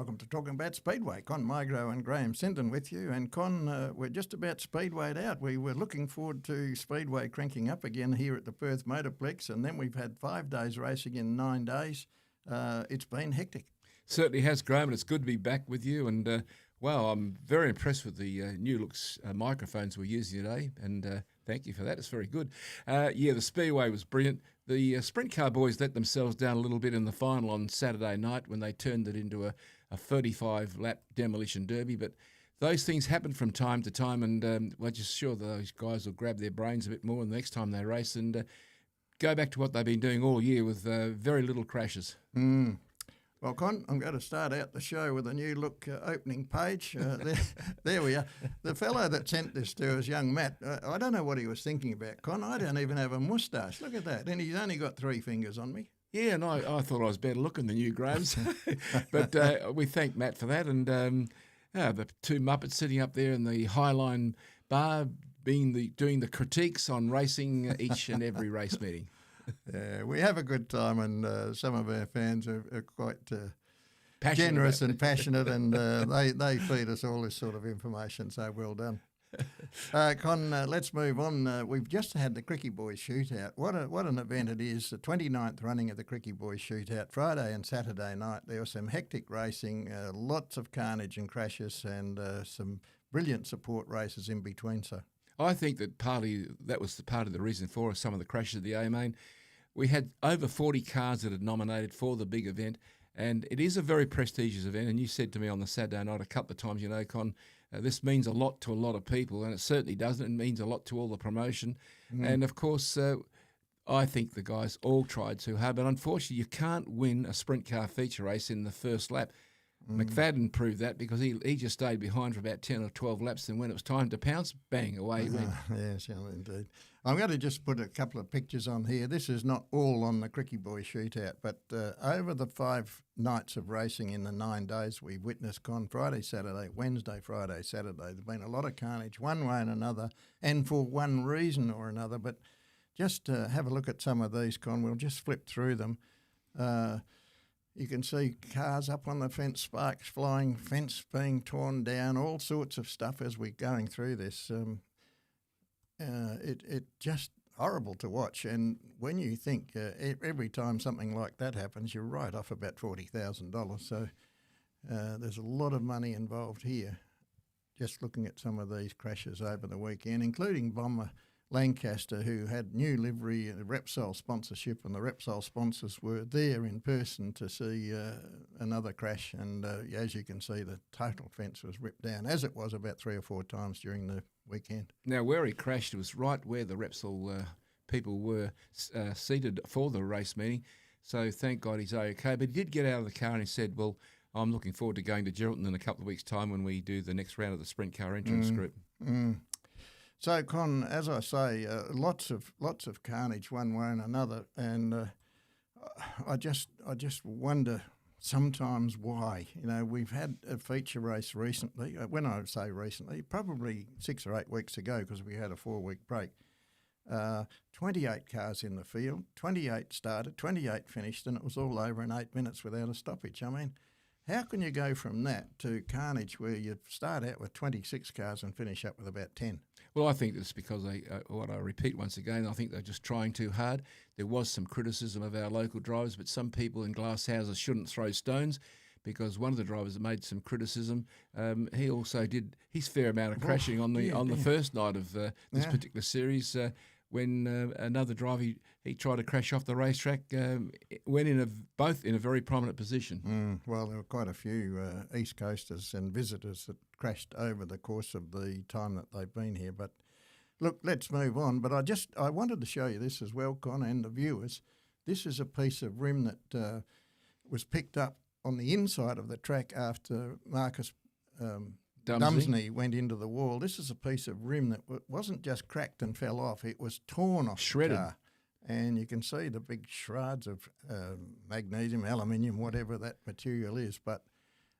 Welcome to Talking About Speedway. Con Migro and Graeme Sinden with you. And Con, we're just about Speedwayed out. We were looking forward to Speedway cranking up again here at the Perth Motorplex, and then we've had 5 days racing in 9 days. It's been hectic. Certainly has, Graeme, and it's good to be back with you. And, wow, I'm very impressed with the new looks microphones we're using today, and thank you for that. It's very good. The Speedway was brilliant. The sprint car boys let themselves down a little bit in the final on Saturday night when they turned it into a 35-lap demolition derby. But those things happen from time to time, and we're just sure that those guys will grab their brains a bit more the next time they race and go back to what they've been doing all year with very little crashes. Well, Con, I'm going to start out the show with a new look opening page. There we are. The fellow that sent this to us, young Matt, I don't know what he was thinking about, Con. I don't even have a moustache. Look at that. And he's only got 3 fingers on me. Yeah, and I thought I was better looking than you, Graham's. But we thank Matt for that. And the 2 Muppets sitting up there in the Highline bar doing the critiques on racing each and every race meeting. Yeah, we have a good time, and some of our fans are quite Passionate generous and passionate, and they feed us all this sort of information, so well done. Con, let's move on. We've just had the Krikke Boys Shootout. What an event it is, the 29th running of the Krikke Boys Shootout, Friday and Saturday night. There was some hectic racing, lots of carnage and crashes, and some brilliant support races in between, so... I think that was the part of the reason for some of the crashes at the A-Main. We had over 40 cars that had nominated for the big event, and it is a very prestigious event. And you said to me on the Saturday night a couple of times, Con, this means a lot to a lot of people, and it certainly doesn't. It means a lot to all the promotion. And, of course, I think the guys all tried too hard, but unfortunately you can't win a sprint car feature race in the first lap. McFadden proved that because he just stayed behind for about 10 or 12 laps, and when it was time to pounce, bang, away he went. Yes, indeed. I'm going to just put a couple of pictures on here. This is not all on the Krikke Boys Shootout, but over the 5 nights of racing in the 9 days we've witnessed, Con, Friday, Saturday, Wednesday, Friday, Saturday, there's been a lot of carnage one way and another, and for one reason or another. But just have a look at some of these, Con. We'll just flip through them. You can see cars up on the fence, sparks flying, fence being torn down, all sorts of stuff as we're going through this. It just horrible to watch. And when you think every time something like that happens, you're right off about $40,000. So there's a lot of money involved here. Just looking at some of these crashes over the weekend, including Bomber Lancaster, who had new livery and Repsol sponsorship, and the Repsol sponsors were there in person to see another crash. And as you can see, the total fence was ripped down, as it was about 3 or 4 times during the weekend. Now, where he crashed was right where the Repsol people were seated for the race meeting. So thank God he's okay. But he did get out of the car and he said, well, I'm looking forward to going to Geraldton in a couple of weeks' time when we do the next round of the sprint car entrance group. So, Con, as I say, lots of carnage one way and another, and I just wonder sometimes why. We've had a feature race recently. When I say recently, probably 6 or 8 weeks ago, because we had a 4-week break. 28 cars in the field, 28 started, 28 finished, and it was all over in 8 minutes without a stoppage. I mean, how can you go from that to carnage where you start out with 26 cars and finish up with about 10? Well, I think it's because what I repeat once again, I think they're just trying too hard. There was some criticism of our local drivers, but some people in glass houses shouldn't throw stones, because one of the drivers made some criticism. He also did his fair amount of crashing on the first night of this particular series. When another driver, he tried to crash off the racetrack, went both in a very prominent position. Well, there were quite a few East Coasters and visitors that crashed over the course of the time that they've been here. But look, let's move on. But I wanted to show you this as well, Con, and the viewers. This is a piece of rim that was picked up on the inside of the track after Marcus Dumsney went into the wall. This is a piece of rim that wasn't just cracked and fell off, it was torn off, shredded. The car. And you can see the big shards of magnesium, aluminium, whatever that material is. But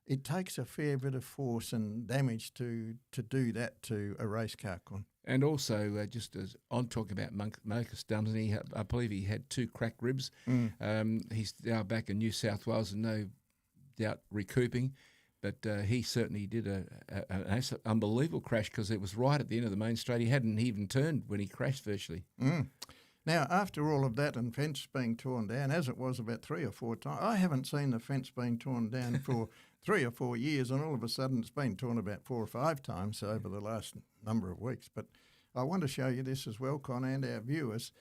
it takes a fair bit of force and damage to do that to a race car, Con. And also, just as I'm talking about Marcus Dumsney, I believe he had 2 cracked ribs. He's now back in New South Wales and no doubt recouping. But he certainly did an unbelievable crash because it was right at the end of the main straight. He hadn't even turned when he crashed virtually. Now, after all of that and fence being torn down, as it was about 3 or 4 times, I haven't seen the fence being torn down for 3 or 4 years, and all of a sudden it's been torn about 4 or 5 times over the last number of weeks. But I want to show you this as well, Con, and our viewers.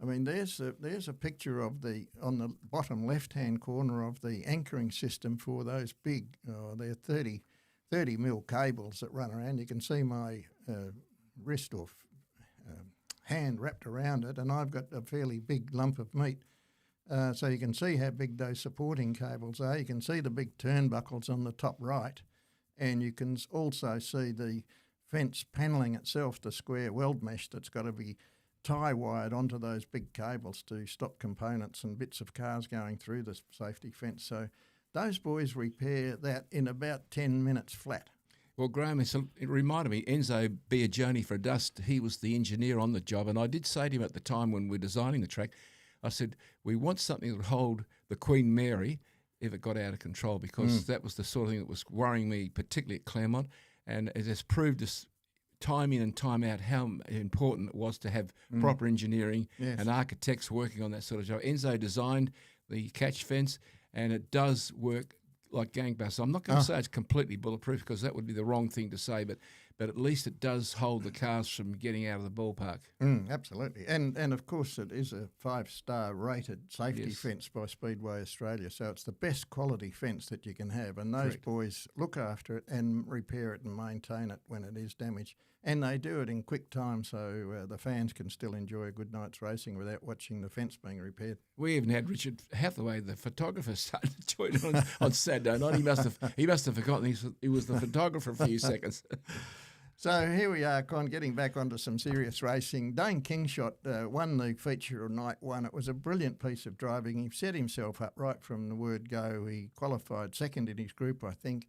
I mean, there's a picture of on the bottom left-hand corner of the anchoring system for those big, they're 30 mil cables that run around. You can see my wrist or hand wrapped around it, and I've got a fairly big lump of meat. So you can see how big those supporting cables are. You can see the big turnbuckles on the top right, and you can also see the fence panelling itself, the square weld mesh that's got to be tie-wired onto those big cables to stop components and bits of cars going through the safety fence. So those boys repair that in about 10 minutes flat. Well, Graham, it reminded me, Enzo Biagioni for Dust, he was the engineer on the job, and I did say to him at the time when we were designing the track, I said, we want something that would hold the Queen Mary if it got out of control, because that was the sort of thing that was worrying me, particularly at Claremont, and it has proved us time in and time out how important it was to have proper engineering and architects working on that sort of job. Enzo designed the catch fence, and it does work like gangbusters. I'm not going to say it's completely bulletproof because that would be the wrong thing to say, but at least it does hold the cars from getting out of the ballpark. Absolutely. And of course it is a 5-star rated safety fence by Speedway Australia, so it's the best quality fence that you can have, and those boys look after it and repair it and maintain it when it is damaged. And they do it in quick time, so the fans can still enjoy a good night's racing without watching the fence being repaired. We even had Richard Hathaway, the photographer, started to join on Saturday night. He must have forgotten he was the photographer for a few seconds. So here we are, Con, getting back onto some serious racing. Dane Kingshot won the feature of night one. It was a brilliant piece of driving. He set himself up right from the word go. He qualified second in his group, I think.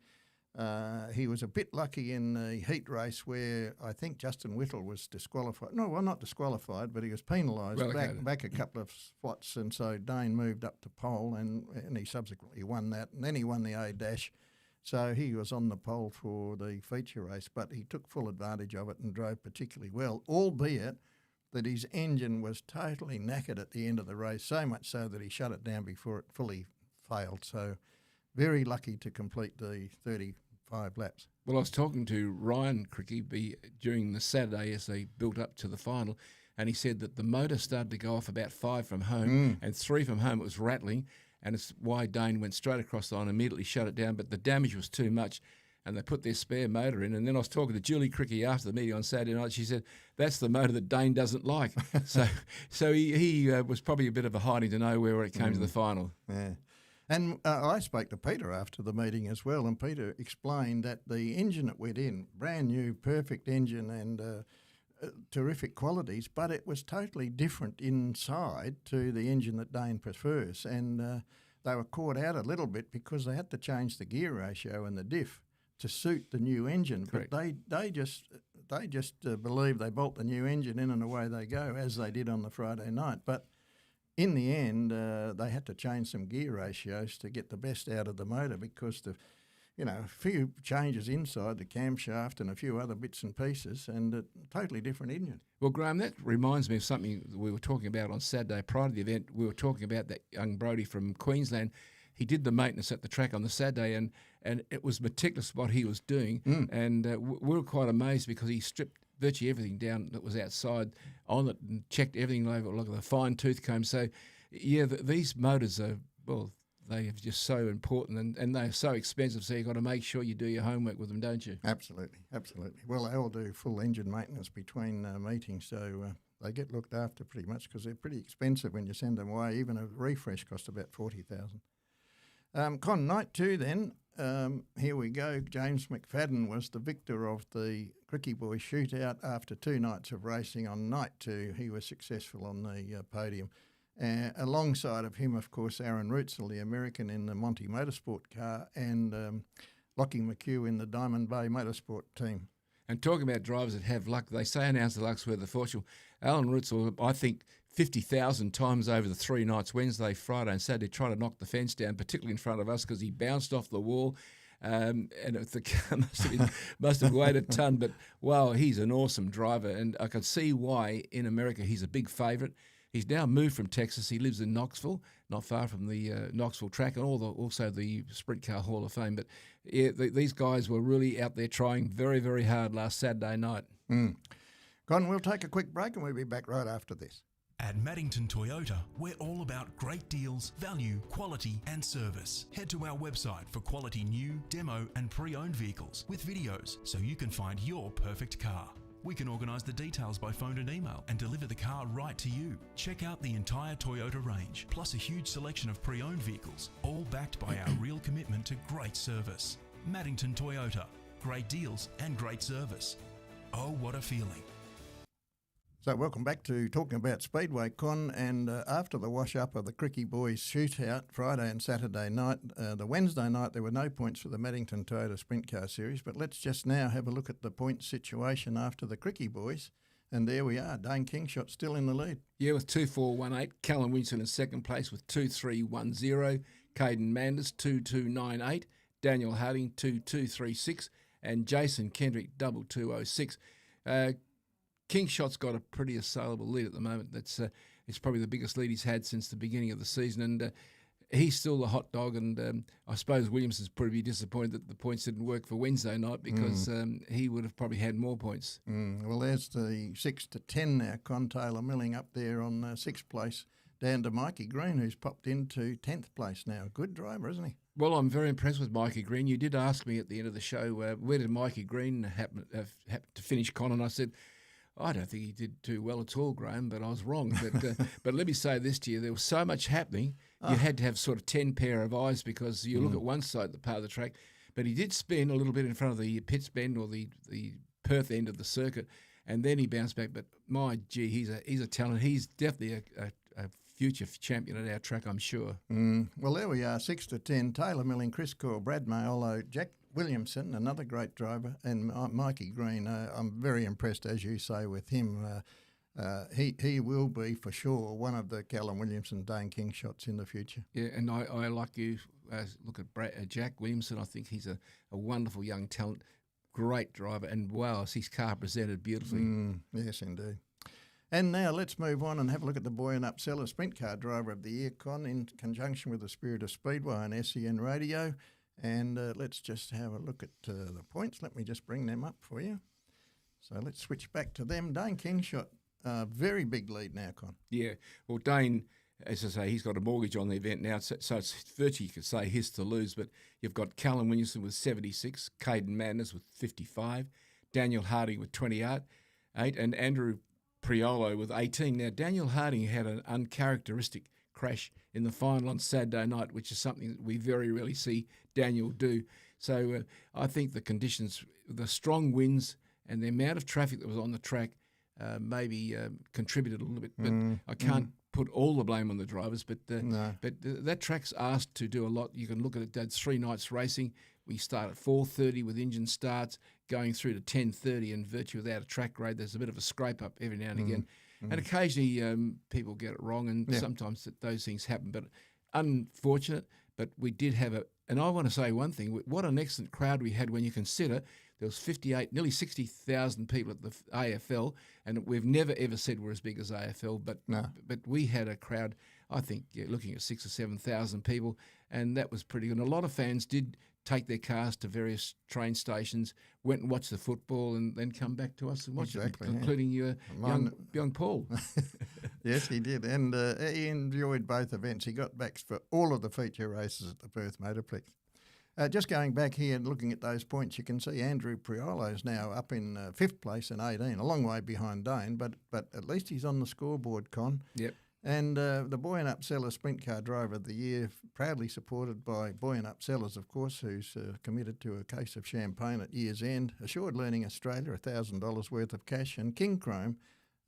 He was a bit lucky in the heat race where I think Justin Whittle was disqualified. No, well, not disqualified, but he was penalised back a couple of spots, and so Dane moved up to pole, and he subsequently won that, and then he won the A-Dash. So he was on the pole for the feature race, but he took full advantage of it and drove particularly well, albeit that his engine was totally knackered at the end of the race, so much so that he shut it down before it fully failed. So very lucky to complete the 35 laps. Well, I was talking to Ryan Krikke during the Saturday as they built up to the final, and he said that the motor started to go off about 5 from home, and 3 from home it was rattling, and it's why Dane went straight across the line and immediately shut it down, but the damage was too much, and they put their spare motor in. And then I was talking to Julie Krikke after the meeting on Saturday night. She said, that's the motor that Dane doesn't like. so he was probably a bit of a hiding to nowhere when it came to the final. Yeah. And I spoke to Peter after the meeting as well, and Peter explained that the engine that went in, brand new, perfect engine and terrific qualities, but it was totally different inside to the engine that Dane prefers. And they were caught out a little bit because they had to change the gear ratio and the diff to suit the new engine. Correct. But they just believe they bolt the new engine in and away they go, as they did on the Friday night. But in the end, they had to change some gear ratios to get the best out of the motor because a few changes inside the camshaft and a few other bits and pieces, and a totally different engine. Well, Graham, that reminds me of something we were talking about on Saturday prior to the event. We were talking about that young Brodie from Queensland. He did the maintenance at the track on the Saturday, and it was meticulous what he was doing, and we were quite amazed because he stripped virtually everything down that was outside on it and checked everything over, look at the fine tooth comb. So, yeah, these motors are, well, they are just so important and they're so expensive, so you've got to make sure you do your homework with them, don't you? Absolutely. Well, they all do full engine maintenance between meetings, so they get looked after pretty much because they're pretty expensive when you send them away. Even a refresh costs about $40,000. Con, night 2 then. Here we go. James McFadden was the victor of the Krikke Boys Shootout after 2 nights of racing. On night 2, he was successful on the podium. Alongside of him, of course, Aaron Rutzel, the American in the Monty Motorsport car, and Lockie McHugh in the Diamond Bay Motorsport team. And talking about drivers that have luck, they say an ounce of luck's worth of fortune. Alan Rutzel, I think, 50,000 times over the 3 nights, Wednesday, Friday and Saturday, trying to knock the fence down, particularly in front of us because he bounced off the wall. And the car must have weighed a ton. But, wow, he's an awesome driver. And I can see why in America he's a big favourite. He's now moved from Texas. He lives in Knoxville, not far from the Knoxville track, and also the Sprint Car Hall of Fame. But yeah, these guys were really out there trying very, very hard last Saturday night. Con, we'll take a quick break and we'll be back right after this. At Maddington Toyota, we're all about great deals, value, quality and service. Head to our website for quality new, demo and pre-owned vehicles with videos so you can find your perfect car. We can organise the details by phone and email and deliver the car right to you. Check out the entire Toyota range, plus a huge selection of pre-owned vehicles, all backed by our real commitment to great service. Maddington Toyota, great deals and great service. Oh, what a feeling. So welcome back to talking about Speedway, Con, and after the wash-up of the Krikke Boys Shootout Friday and Saturday night, the Wednesday night there were no points for the Maddington Toyota Sprint Car Series, but let's just now have a look at the point situation after the Krikke Boys, and there we are, Dane Kingshot still in the lead. Yeah, with 2.418, Callum Winston in second place with 2.310, Kaidon Brown 2.298, Daniel Harding 2.236, and Jason Kendrick 2.206. Kingshot's got a pretty assailable lead at the moment. It's probably the biggest lead he's had since the beginning of the season, and he's still the hot dog. And I suppose Williamson's probably disappointed that the points didn't work for Wednesday night because he would have probably had more points. Well, there's the 6 to 10 now. Con Taylor milling up there on 6th place, down to Mikey Green, who's popped into 10th place now. Good driver, isn't he? Well, I'm very impressed with Mikey Green. You did ask me at the end of the show, where did Mikey Green happen to finish, Con? And I said, I don't think he did too well at all, Graham, but I was wrong. But let me say this to you. There was so much happening, you had to have sort of 10 pair of eyes because you look at one side of the part of the track. But he did spin a little bit in front of the Pitts Bend or the Perth end of the circuit, and then he bounced back. But, my gee, he's a talent. He's definitely a future champion at our track, I'm sure. Well, there we are, 6 to 10. Taylor Milling, Chris Core, Brad Mayolo, Jack Williamson, another great driver, and Mikey Green. I'm very impressed, as you say, with him. He will be, for sure, one of the Callum Williamson, Dane Kingshots in the future. Yeah, and I like you, look at Jack Williamson. I think he's a wonderful young talent, great driver, and wow, his car presented beautifully. Yes, indeed. And now let's move on and have a look at the Buoyant Upseller Sprint Car Driver of the Year, Con, in conjunction with the Spirit of Speedway and SEN Radio. And let's just have a look at the points. Let me just bring them up for you. So let's switch back to them. Dane Kingshot, very big lead now, Con. Yeah, well, Dane, as I say, he's got a mortgage on the event now, so it's virtually, you could say, his to lose. But you've got Callum Williamson with 76, Kaidon Madness with 55, Daniel Harding with 28, and Andrew Priolo with 18. Now, Daniel Harding had an uncharacteristic crash in the final on Saturday night, which is something that we very rarely see Daniel do. So I think the conditions, the strong winds and the amount of traffic that was on the track maybe contributed a little bit. But I can't put all the blame on the drivers, but that track's asked to do a lot. You can look at it, that's 3 nights racing. We start at 4:30 with engine starts, going through to 10:30, and virtually without a track grade, there's a bit of a scrape up every now and again. And occasionally people get it wrong, and sometimes those things happen. But unfortunate, but we did have and I want to say one thing, what an excellent crowd we had when you consider there was 58, nearly 60,000 people at the AFL, and we've never ever said we're as big as AFL, but we had a crowd, I think, looking at 6,000 or 7,000 people, and that was pretty good. And a lot of fans did take their cars to various train stations, went and watched the football, and then come back to us and watched it, including young Paul. Yes, he did, and he enjoyed both events. He got backs for all of the feature races at the Perth Motorplex. Just going back here and looking at those points, you can see Andrew Priolo is now up in 5th place in 18, a long way behind Dane, but at least he's on the scoreboard, Con. Yep. And the Buoyant Upseller Sprint Car Driver of the Year, proudly supported by Buoyant Upsellers, of course, who's committed to a case of champagne at year's end, Assured Learning Australia, $1,000 worth of cash, and King Chrome,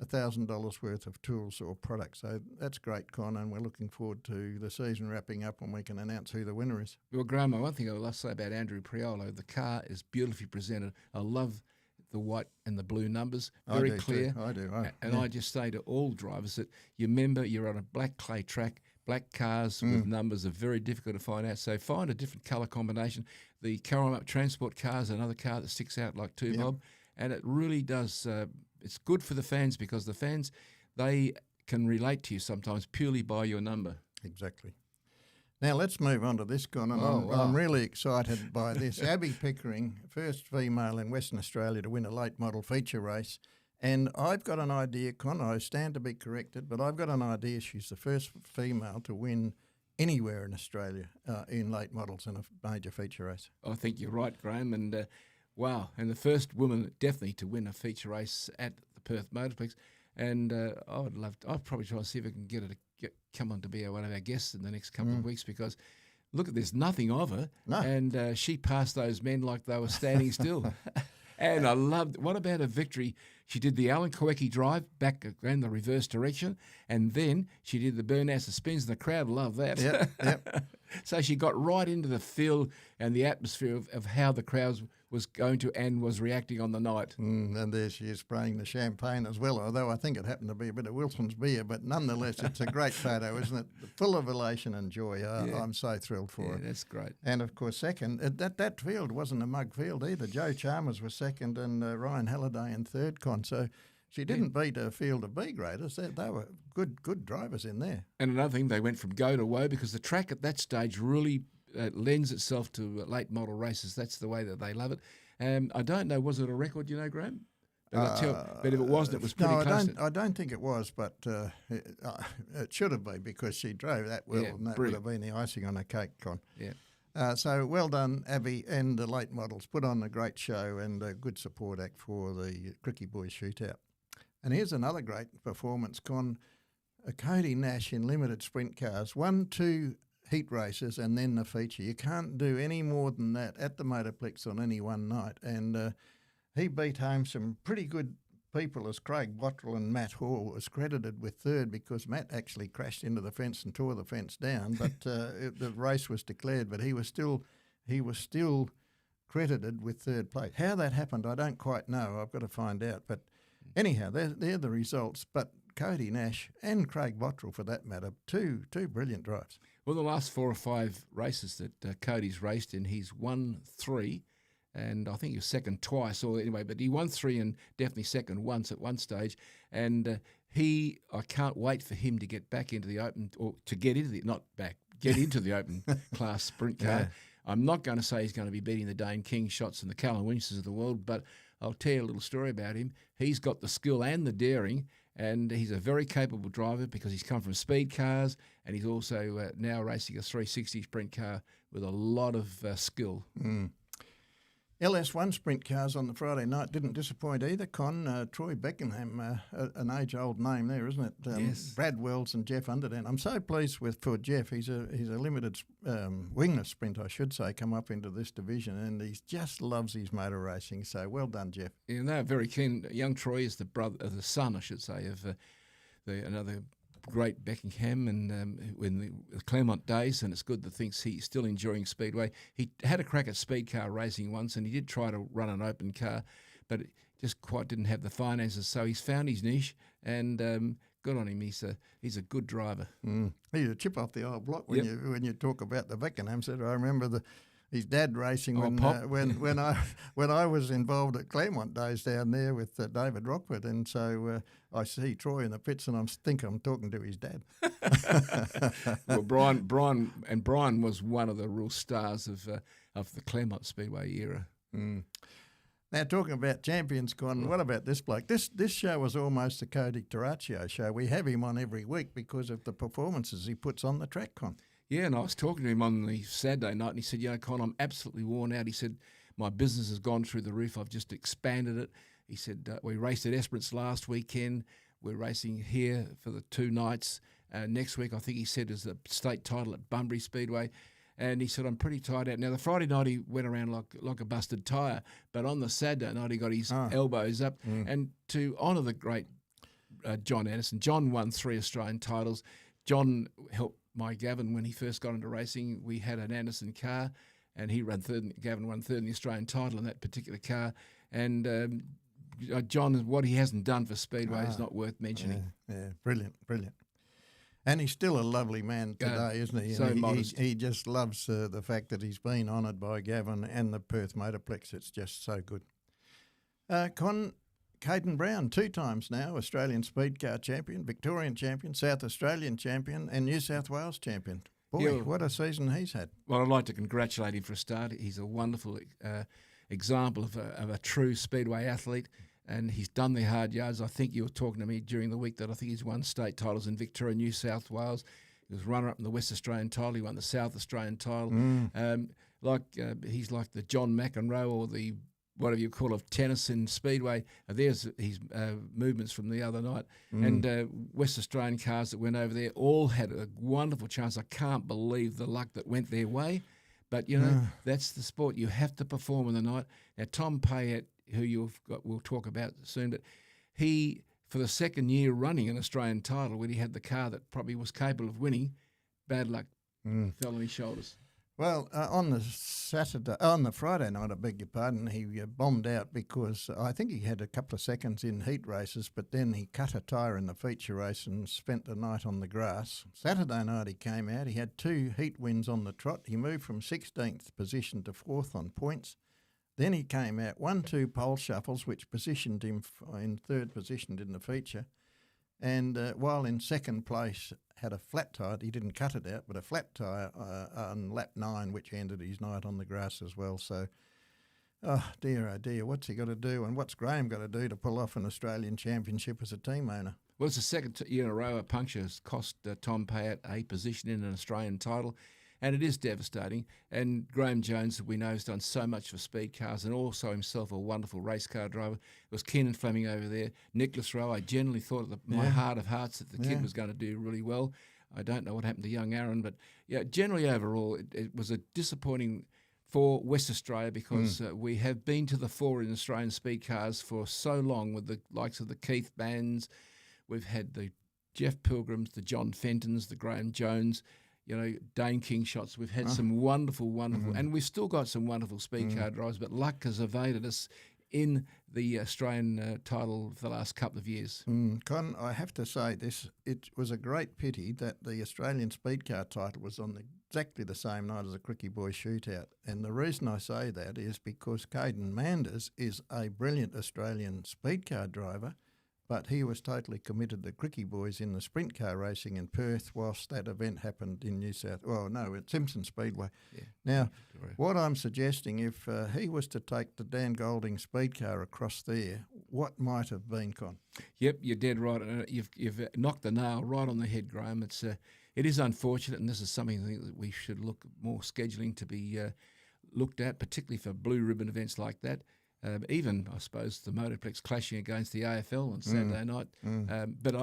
$1,000 worth of tools or products. So that's great, Con, and we're looking forward to the season wrapping up when we can announce who the winner is. Well, Graham, one thing I would love to say about Andrew Priolo, the car is beautifully presented. I love the white and the blue numbers, very clear. I do. I just say to all drivers that you remember you're on a black clay track, black cars with numbers are very difficult to find out. So find a different colour combination. The Caramel Transport car is another car that sticks out like two bob, and it really does. It's good for the fans because the fans, they can relate to you sometimes purely by your number. Exactly. Now let's move on to this, Con, and I'm really excited by this. Abbey Pickering, first female in Western Australia to win a late model feature race. And I've got an idea, Con, I stand to be corrected, but I've got an idea she's the first female to win anywhere in Australia in late models in a major feature race. I think you're right, Graham, and wow, and the first woman definitely to win a feature race at the Perth Motorplex. And I'd probably try to see if I can get her to come on to be one of our guests in the next couple of weeks, because look, there's nothing of her, and she passed those men like they were standing still. And I loved, what about her victory? She did the Alan Kawecki drive back in the reverse direction, and then she did the burnout of spins, and the crowd loved that. Yep. So she got right into the feel and the atmosphere of how the crowd was going to and was reacting on the night. And there she is spraying the champagne as well, although I think it happened to be a bit of Wilson's beer, but nonetheless it's a great photo, isn't it? Full of elation and joy. I'm so thrilled for her. That's great. And of course second, that field wasn't a mug field either. Joe Chalmers was second and Ryan Halliday in third, Con. So she didn't beat a field of B graders. They were good drivers in there. And another thing, they went from go to woe because the track at that stage really lends itself to late model races. That's the way that they love it. I don't know, was it a record, Graham? But if it wasn't, it was pretty close. I don't think it was, but it should have been because she drove that well, and that would have been the icing on a cake, Con. Yeah. So well done, Abbey, and the late models. Put on a great show and a good support act for the Krikke Boys Shootout. And here's another great performance, Con. Cody Nash in limited sprint cars, 1-2 heat races and then the feature. You can't do any more than that at the Motorplex on any one night. And he beat home some pretty good people as Craig Bottrell and Matt Hall was credited with third because Matt actually crashed into the fence and tore the fence down. But the race was declared, but he was still credited with third place. How that happened, I don't quite know. I've got to find out. But anyhow, they're the results. But Cody Nash and Craig Bottrell, for that matter, two brilliant drives. Well, the last 4 or 5 races that Cody's raced in, he's won 3, and I think he was second twice. Or anyway, but he won 3 and definitely second once at one stage. And I can't wait for him to get back into the open, or to get into get into the open class sprint car. Yeah. I'm not going to say he's going to be beating the Dane King shots and the Callum Winchesters of the world, but I'll tell you a little story about him. He's got the skill and the daring, and he's a very capable driver because he's come from speed cars, and he's also now racing a 360 sprint car with a lot of skill. LS1 sprint cars on the Friday night didn't disappoint either, Con. Troy Beckenham, an age-old name there, isn't it? Yes. Brad Wells and Jeff Underdown. I'm so pleased for Jeff. He's a limited wingless sprint, I should say, come up into this division, and he just loves his motor racing. So well done, Jeff. Yeah, they're very keen. Young Troy is the son, I should say, of another great Beckingham and in the Claremont days, and it's good that thinks he's still enjoying Speedway. He had a crack at speed car racing once, and he did try to run an open car, but it just quite didn't have the finances. So he's found his niche, and good on him. He's a good driver. He's a chip off the old block when you talk about the Beckenhams. I remember his dad racing when I was involved at Claremont days down there with David Rockford, and so I see Troy in the pits, and I think I'm talking to his dad. Well, Brian was one of the real stars of the Claremont Speedway era. Now, talking about champions, Con, what about this bloke? This show was almost a Cody Taraccio show. We have him on every week because of the performances he puts on the track, Con. Yeah, and I was talking to him on the Saturday night, and he said, Con, I'm absolutely worn out. He said, my business has gone through the roof. I've just expanded it. He said, we raced at Esperance last weekend. We're racing here for the 2 nights. Next week, I think he said, is the state title at Bunbury Speedway. And he said, I'm pretty tired out. Now, the Friday night, he went around like a busted tyre, but on the Saturday night, he got his elbows up. And to honour the great John Anderson, John won 3 Australian titles. John helped my Gavin when he first got into racing. We had an Anderson car, and he ran third. Gavin won third in the Australian title in that particular car. And John, what he hasn't done for Speedway is not worth mentioning. Yeah, brilliant. And he's still a lovely man today, isn't he? So And modest. he just loves the fact that he's been honoured by Gavin and the Perth Motorplex. It's just so good. Kaidon Brown, 2 times now, Australian Speedcar Champion, Victorian Champion, South Australian Champion and New South Wales Champion. Boy, Yeah. what a season he's had. Well, I'd like to congratulate him for a start. He's a wonderful example of a true speedway athlete, and he's done the hard yards. I think you were talking to me during the week that I think he's won state titles in Victoria, New South Wales. He was runner-up in the West Australian title. He won the South Australian title. He's like the John McEnroe or the whatever you call of tennis in Speedway. There's his movements from the other night. And West Australian cars that went over there all had a wonderful chance. I can't believe the luck that went their way. But, you know, that's the sport. You have to perform in the night. Now, Tom Payette, who we'll talk about soon, but he, for the second year running an Australian title, when he had the car that probably was capable of winning, bad luck fell on his shoulders. Well, on the Friday night, I beg your pardon, he bombed out because I think he had a couple of seconds in heat races, but then he cut a tyre in the feature race and spent the night on the grass. Saturday night he came out, he had 2 heat wins on the trot. He moved from 16th position to 4th on points. Then he came out, won 2 pole shuffles, which positioned him in 3rd position in the feature. And while in 2nd place, had a flat tyre. He didn't cut it out, but a flat tyre on lap 9, which ended his night on the grass as well. So, oh dear, what's he got to do? And what's Graeme got to do to pull off an Australian Championship as a team owner? Well, it's the second year in a row a puncture has cost Tom Payette a position in an Australian title, and it is devastating. And Graham Jones, we know, has done so much for speed cars and also himself a wonderful race car driver. It was Keenan Fleming over there. Nicholas Rowe, I generally thought at my heart of hearts that the kid was going to do really well. I don't know what happened to young Aaron, but yeah, generally overall it was a disappointing for West Australia because we have been to the fore in Australian speed cars for so long with the likes of the Keith Bands. We've had the Jeff Pilgrims, the John Fentons, the Graham Jones, you know, Dane King shots. We've had some wonderful, and we've still got some wonderful speed car drivers, but luck has evaded us in the Australian title for the last couple of years. Con, I have to say this, it was a great pity that the Australian Speedcar title was on exactly the same night as the Krikke Boys Shootout. And the reason I say that is because Kaidon Manders is a brilliant Australian speedcar driver, but he was totally committed to Krikke Boys in the sprint car racing in Perth whilst that event happened in at Simpson Speedway. Yeah. Now, what I'm suggesting, if he was to take the Dan Golding speed car across there, what might have been, Con? Yep, you're dead right. You've knocked the nail right on the head, Graham. It is unfortunate, and this is something I think that we should look more scheduling to be looked at, particularly for blue ribbon events like that. Even, I suppose, the Motorplex clashing against the AFL on Saturday night. But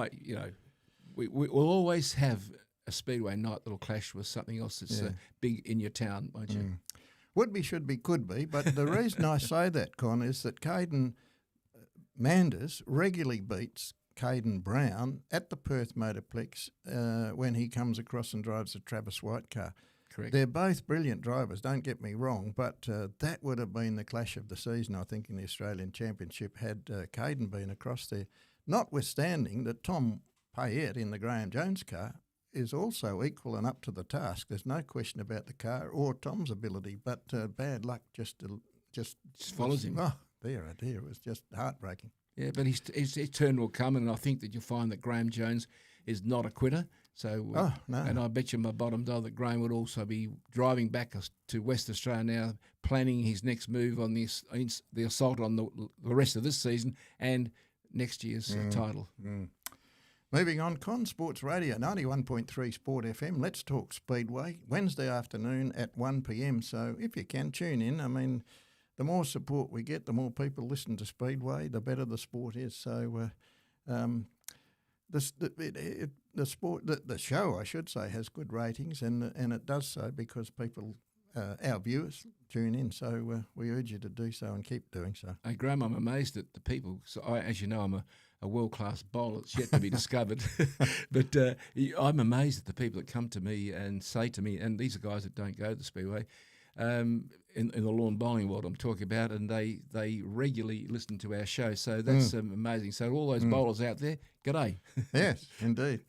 we'll always have a speedway night that'll clash with something else that's big in your town, won't you? Would be, should be, could be. But the reason I say that, Con, is that Kaidon Manders regularly beats Kaidon Brown at the Perth Motorplex when he comes across and drives a Travis White car. Correct. They're both brilliant drivers, don't get me wrong, but that would have been the clash of the season, I think, in the Australian Championship had Kaidon been across there. Notwithstanding that Tom Payette in the Graham Jones car is also equal and up to the task. There's no question about the car or Tom's ability, but bad luck just follows him. Oh, dear. It was just heartbreaking. Yeah, but his turn will come, and I think that you'll find that Graham Jones is not a quitter. So, no. And I bet you my bottom dollar that Graham would also be driving back to West Australia now, planning his next move on the assault on the rest of this season and next year's title. Moving on, Con Sports Radio, 91.3 Sport FM. Let's talk Speedway, Wednesday afternoon at 1 p.m. So if you can, tune in. I mean, the more support we get, the more people listen to Speedway, the better the sport is. So the show, I should say, has good ratings, and it does so because people, our viewers, tune in. So we urge you to do so and keep doing so. Hey, Graham, I'm amazed at the people. So as you know, I'm a world-class bowler. It's yet to be discovered. But I'm amazed at the people that come to me and say to me, and these are guys that don't go to the Speedway, in the lawn bowling world I'm talking about, and they regularly listen to our show. So that's amazing. So all those bowlers out there, g'day. Yes, indeed.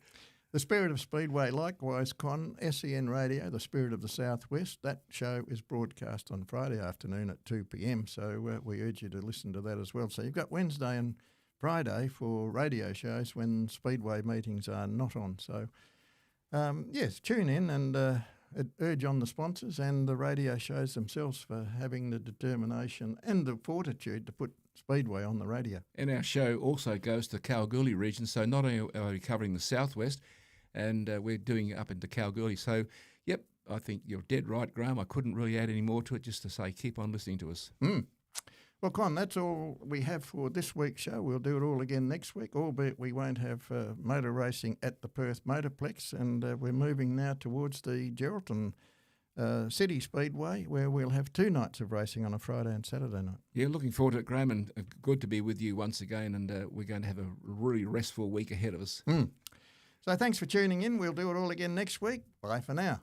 The Spirit of Speedway, likewise, Con, SEN Radio, The Spirit of the Southwest. That show is broadcast on Friday afternoon at 2 p.m, so we urge you to listen to that as well. So you've got Wednesday and Friday for radio shows when Speedway meetings are not on. So, yes, tune in and urge on the sponsors and the radio shows themselves for having the determination and the fortitude to put Speedway on the radio. And our show also goes to Kalgoorlie region, so not only are we covering the southwest, and we're doing up into Kalgoorlie. So, yep, I think you're dead right, Graham. I couldn't really add any more to it, just to say keep on listening to us. Well, Con, that's all we have for this week's show. We'll do it all again next week, albeit we won't have motor racing at the Perth Motorplex, and we're moving now towards the Geraldton City Speedway, where we'll have 2 nights of racing on a Friday and Saturday night. Yeah, looking forward to it, Graham, and good to be with you once again, and we're going to have a really restful week ahead of us. So thanks for tuning in. We'll do it all again next week. Bye for now.